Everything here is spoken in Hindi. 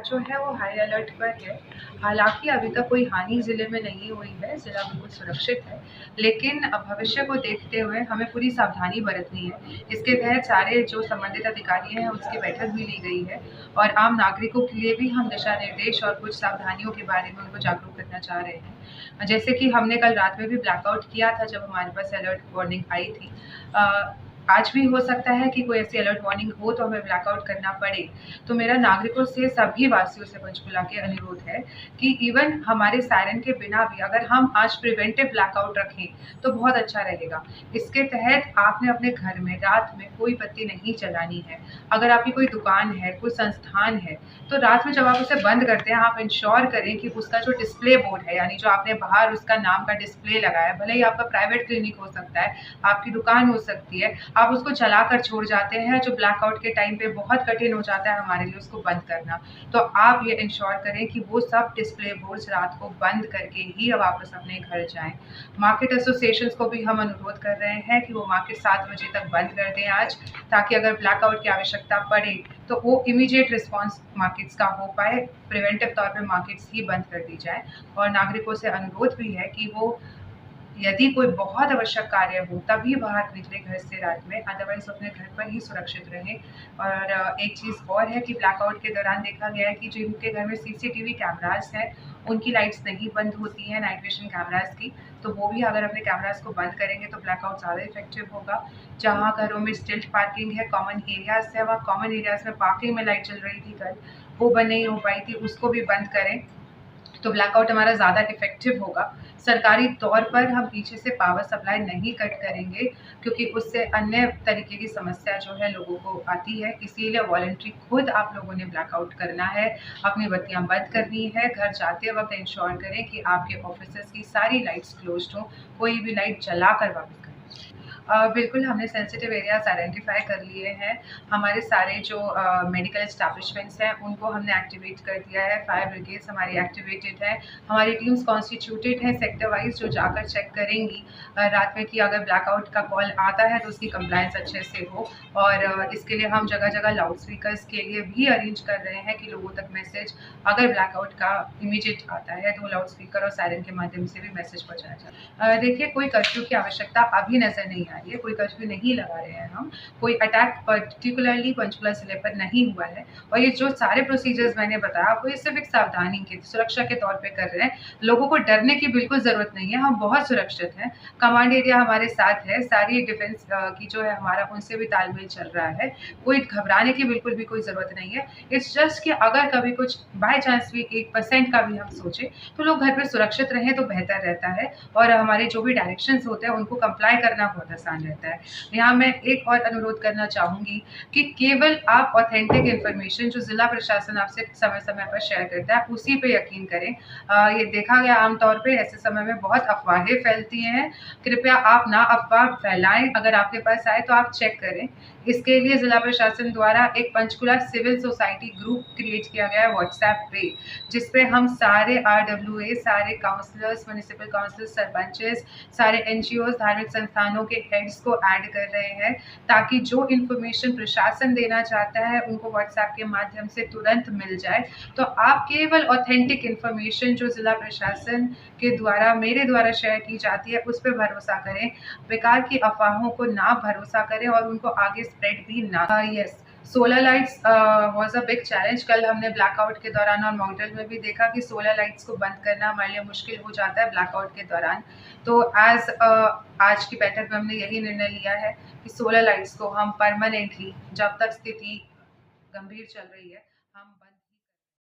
जो है वो हाई अलर्ट पर है। हालाँकि अभी तक कोई हानि ज़िले में नहीं हुई है, ज़िला बिल्कुल सुरक्षित है, लेकिन भविष्य को देखते हुए हमें पूरी सावधानी बरतनी है। इसके तहत सारे जो संबंधित अधिकारी हैं, उसकी बैठक भी ली गई है और आम नागरिकों के लिए भी हम दिशा निर्देश और कुछ सावधानियों के बारे में उनको जागरूक करना चाह रहे हैं। जैसे कि हमने कल रात में भी ब्लैकआउट किया था जब हमारे पास अलर्ट वार्निंग आई थी। आज भी हो सकता है कि कोई ऐसी अलर्ट वार्निंग हो तो हमें ब्लैकआउट करना पड़े। तो मेरा नागरिकों से, सभी वासियों से पंचकुला के अनुरोध है कि इवन हमारे सायरन के बिना भी अगर हम आज प्रिवेंटिव ब्लैकआउट रखें, तो बहुत अच्छा रहेगा। इसके तहत आपने अपने घर में रात में कोई बत्ती नहीं जलानी है। अगर आपकी कोई दुकान है, कोई संस्थान है, तो रात में जब आप उसे बंद करते हैं, आप इंश्योर करें कि उसका जो डिस्प्ले बोर्ड है, यानी जो आपने बाहर उसका नाम का डिस्प्ले लगाया है, भले ही आपका प्राइवेट क्लिनिक हो सकता है, आपकी दुकान हो सकती है, आप उसको जलाकर छोड़ जाते हैं, जो ब्लैकआउट के टाइम पे बहुत कठिन हो जाता है हमारे लिए उसको बंद करना। तो आप ये इंश्योर करें कि वो सब डिस्प्ले बोर्ड्स रात को बंद करके ही वापस अपने घर जाएँ। मार्केट एसोसिएशंस को भी हम अनुरोध कर रहे हैं कि वो मार्केट 7 बजे तक बंद कर दें आज, ताकि अगर ब्लैकआउट की आवश्यकता पड़े, तो वो इमीडिएट रिस्पॉन्स मार्केट्स का हो पाए, प्रिवेंटिव तौर पे मार्केट्स ही बंद कर दी जाए। और नागरिकों से अनुरोध भी है कि वो यदि कोई बहुत आवश्यक कार्य हो तभी बाहर निकले घर से रात में, अदरवाइज अपने घर पर ही सुरक्षित रहें। और एक चीज़ और है कि ब्लैकआउट के दौरान देखा गया है कि जिनके घर में सीसीटीवी कैमरास हैं, उनकी लाइट्स नहीं बंद होती हैं, नाइट विजन कैमरास की, तो वो भी अगर अपने कैमरास को बंद करेंगे तो ब्लैकआउट ज़्यादा इफेक्टिव होगा। जहाँ घरों में स्टिल्ट पार्किंग है, कॉमन एरियाज है, वहाँ कॉमन एरियाज में पार्किंग में लाइट चल रही थी कल, वो बंद नहीं हो पाई थी, उसको भी बंद करें, तो ब्लैकआउट हमारा ज़्यादा इफ़ेक्टिव होगा। सरकारी तौर पर हम पीछे से पावर सप्लाई नहीं कट करेंगे, क्योंकि उससे अन्य तरीके की समस्या जो है लोगों को आती है। इसीलिए वॉलंटरी खुद आप लोगों ने ब्लैकआउट करना है, अपनी बत्तियाँ बंद करनी है। घर जाते वक़्त इंश्योर करें कि आपके ऑफ़िसेज़ की सारी लाइट्स क्लोज़्ड हों, कोई भी लाइट जलाकर वापस करें। बिल्कुल, हमने सेंसिटिव एरियाज़ आइडेंटिफ़ाई कर लिए हैं। हमारे सारे जो मेडिकल एस्टेब्लिशमेंट्स हैं, उनको हमने एक्टिवेट कर दिया है। फायर ब्रिगेड्स हमारी एक्टिवेटेड है। हमारी टीम्स कॉन्स्टिट्यूटेड हैं सेक्टर वाइज़, जो जाकर चेक करेंगी रात में कि अगर ब्लैकआउट का कॉल आता है तो उसकी कंप्लायंस अच्छे से हो। और इसके लिए हम जगह-जगह लाउड स्पीकर्स के लिए भी अरेंज कर रहे हैं कि लोगों तक मैसेज अगर ब्लैकआउट का इमीडिएट आता है, तो लाउड स्पीकर और सायरन के माध्यम से भी मैसेज पहुँचाया जाए। देखिए, कोई कर्फ्यू की आवश्यकता अभी नज़र नहीं आ रही है, कोई कर्फ्यू नहीं लगा रहे हैं हम, कोई अटैक पर्टिकुलरली पंचकुला ज़िले पर नहीं हुआ है। और ये जो सारे प्रोसीजर्स मैंने बताया, वो ये सिर्फ़ एक सावधानी के, सुरक्षा के तौर पे कर रहे हैं। लोगों को डरने की बिल्कुल ज़रूरत नहीं है, हम बहुत सुरक्षित हैं। कमांड एरिया हमारे साथ है, सारी डिफेंस की जो है हमारा, उनसे भी तालमेल चल रहा है। कोई घबराने की बिल्कुल भी कोई ज़रूरत नहीं है। इट्स जस्ट कि अगर कभी कुछ बाय चांस भी 1% का भी हम सोचें, तो लोग घर पे सुरक्षित रहें तो बेहतर रहता है। और हमारे जो भी डायरेक्शंस होते हैं, उनको कंप्लाई करना बहुत आसान रहता है। यहाँ मैं एक और अनुरोध करना चाहूँगी कि केवल आप ऑथेंटिक इन्फॉर्मेशन जो ज़िला प्रशासन आपसे समय-समय पर शेयर करता है, उसी पे यकीन करें। ये देखा गया आम तौर पे ऐसे समय में बहुत अफ़वाहें फैलती हैं। कृपया आप ना अफ़वाह फैलाएँ, अगर आपके पास आए तो आप चेक करें। इसके लिए ज़िला प्रशासन द्वारा एक Panchkula civil society group create किया गया है व्हाट्सएप पे, जिस पे हम सारे आरडब्ल्यूए, सारे काउंसलर्स, म्युनिसिपल काउंसिलर्स, सरपंचेस, सारे एनजीओज़, धार्मिक संस्थानों के हेड्स को ऐड कर रहे हैं, ताकि जो इन्फॉर्मेशन प्रशासन देना चाहता है, उनको व्हाट्सएप के माध्यम से तुरंत मिल जाए। तो आप केवल ऑथेंटिक इन्फॉर्मेशन जो ज़िला प्रशासन के द्वारा, मेरे द्वारा शेयर की जाती है, उस पे भरोसा करें। बेकार की अफ़वाहों को ना भरोसा करें और उनको आगे स्प्रेड भी ना। Yes, solar lights was a big challenge. कल हमने ब्लैकआउट के दौरान और मॉडल में भी देखा कि सोलर लाइट्स को बंद करना हमारे लिए मुश्किल हो जाता है ब्लैकआउट के दौरान। तो आज की बैठक में हमने यही निर्णय लिया है कि सोलर लाइट्स को हम परमानेंटली, जब तक स्थिति गंभीर चल रही है, हम बंद